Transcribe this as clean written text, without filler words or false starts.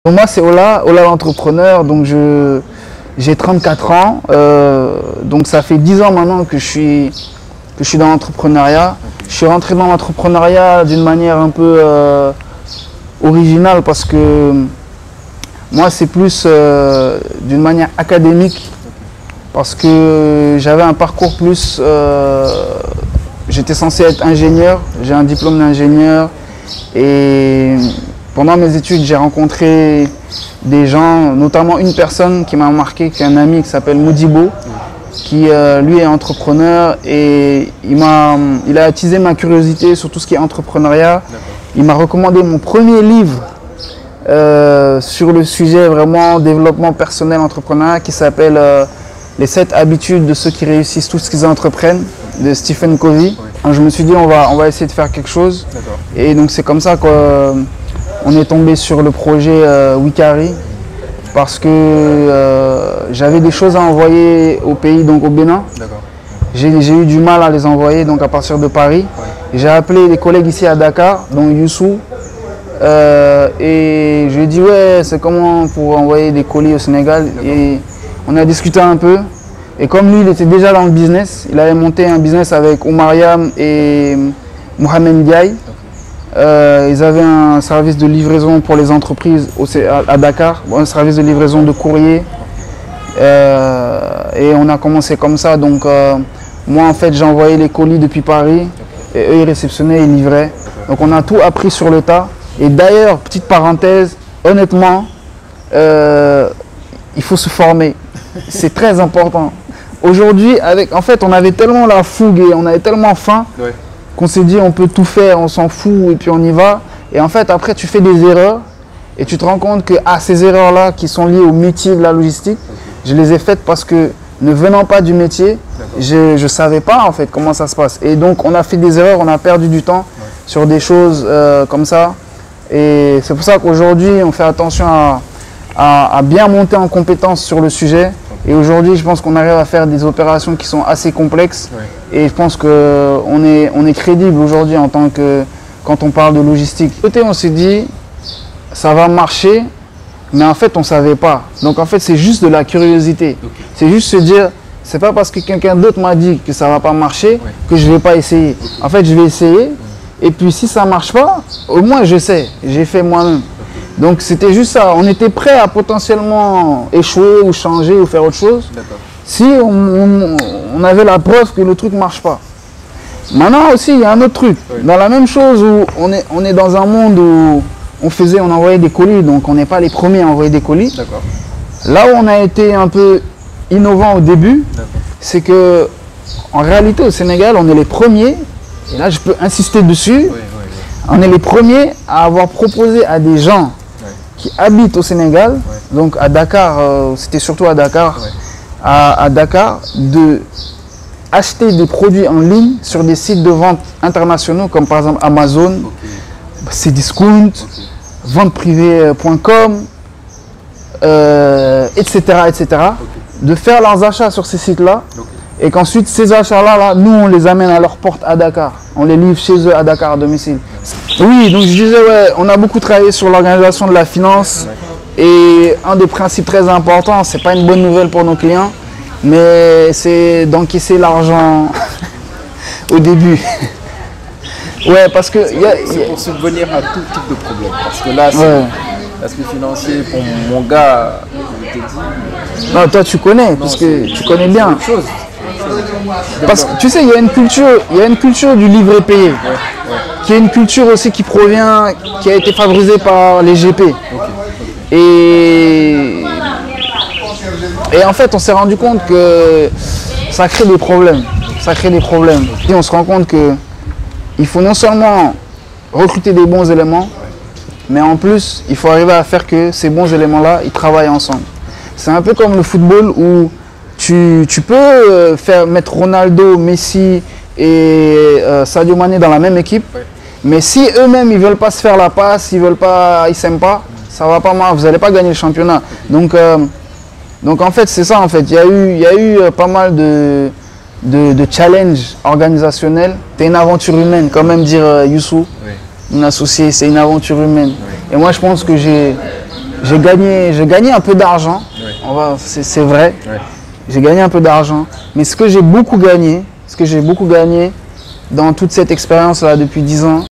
Moi, c'est Ola l'entrepreneur, donc j'ai 34 ans, donc ça fait 10 ans maintenant que je suis dans l'entrepreneuriat. Je suis rentré dans l'entrepreneuriat d'une manière un peu originale parce que moi, c'est plus d'une manière académique parce que j'avais un parcours plus... j'étais censé être ingénieur, j'ai un diplôme d'ingénieur et... Pendant mes études, j'ai rencontré des gens, notamment une personne qui m'a marqué, qui est un ami qui s'appelle Modibo, qui lui est entrepreneur et il a attisé ma curiosité sur tout ce qui est entrepreneuriat. Il m'a recommandé mon premier livre sur le sujet vraiment développement personnel entrepreneuriat qui s'appelle Les 7 habitudes de ceux qui réussissent tout ce qu'ils entreprennent de Stephen Covey. Alors, je me suis dit on va essayer de faire quelque chose et donc c'est comme ça que on est tombé sur le projet Wikari parce que j'avais des choses à envoyer au pays, donc au Bénin. J'ai eu du mal à les envoyer donc à partir de Paris. J'ai appelé des collègues ici à Dakar, dont Youssou, et je lui ai dit ouais, c'est comment pour envoyer des colis au Sénégal. Et on a discuté un peu. Et comme lui, il était déjà dans le business, il avait monté un business avec Oumariam et Mohamed Ndiaye. Ils avaient un service de livraison pour les entreprises à Dakar, un service de livraison de courrier. Et on a commencé comme ça. Donc moi en fait j'envoyais les colis depuis Paris et eux ils réceptionnaient et livraient. Donc on a tout appris sur le tas. Et d'ailleurs, petite parenthèse, honnêtement, il faut se former. C'est très important. Aujourd'hui, en fait, on avait tellement la fougue et on avait tellement faim. Qu'on s'est dit on peut tout faire, on s'en fout et puis on y va. Et en fait après tu fais des erreurs et tu te rends compte que ces erreurs là qui sont liées au métier de la logistique, je les ai faites parce que ne venant pas du métier, je ne savais pas en fait comment ça se passe. Et donc on a fait des erreurs, on a perdu du temps sur des choses comme ça. Et c'est pour ça qu'aujourd'hui on fait attention à bien monter en compétence sur le sujet. Et aujourd'hui, je pense qu'on arrive à faire des opérations qui sont assez complexes. Et je pense qu'on est crédible aujourd'hui en tant que quand on parle de logistique. Côté, on s'est dit, ça va marcher, mais en fait, on ne savait pas. Donc en fait, c'est juste de la curiosité. C'est juste se dire, c'est pas parce que quelqu'un d'autre m'a dit que ça ne va pas marcher que je ne vais pas essayer. En fait, je vais essayer. Et puis si ça ne marche pas, au moins je sais, j'ai fait moi-même. Donc c'était juste ça, on était prêt à potentiellement échouer ou changer ou faire autre chose si on avait la preuve que le truc ne marche pas. Maintenant aussi, il y a un autre truc. Dans la même chose où on est dans un monde où on envoyait des colis, donc on n'est pas les premiers à envoyer des colis. Là où on a été un peu innovant au début, c'est que en réalité au Sénégal, on est les premiers, et là je peux insister dessus, on est les premiers à avoir proposé à des gens qui habitent au Sénégal, donc à Dakar, c'était surtout à Dakar, à Dakar, de acheter des produits en ligne sur des sites de vente internationaux comme par exemple Amazon, Cdiscount, venteprivée.com, etc. de faire leurs achats sur ces sites-là et qu'ensuite ces achats-là, nous on les amène à leur porte à Dakar, on les livre chez eux à Dakar à domicile. Oui, donc je disais, on a beaucoup travaillé sur l'organisation de la finance et un des principes très importants, c'est pas une bonne nouvelle pour nos clients, mais c'est d'encaisser l'argent au début. Ouais, parce que... C'est pour subvenir à tout type de problème, parce que là, l'aspect financier, pour mon gars, je t'ai dit... Non, toi tu connais, parce que tu connais bien. Parce que tu sais, il y a une culture du livret payé. Qui est une culture aussi qui a été favorisée par les GP. Et en fait, on s'est rendu compte que ça crée des problèmes. Et on se rend compte qu'il faut non seulement recruter des bons éléments, mais en plus, il faut arriver à faire que ces bons éléments-là, ils travaillent ensemble. C'est un peu comme le football où tu peux mettre Ronaldo, Messi et Sadio Mané dans la même équipe. Mais si eux-mêmes ils veulent pas se faire la passe, ils s'aiment pas, ça va pas mal, vous n'allez pas gagner le championnat. Donc en fait c'est ça en fait. Il y a eu pas mal de challenges organisationnels. C'est une aventure humaine, quand même dire Youssou, mon associé, c'est une aventure humaine. Et moi je pense que j'ai J'ai gagné un peu d'argent, c'est vrai. J'ai gagné un peu d'argent, mais ce que j'ai beaucoup gagné dans toute cette expérience-là depuis 10 ans,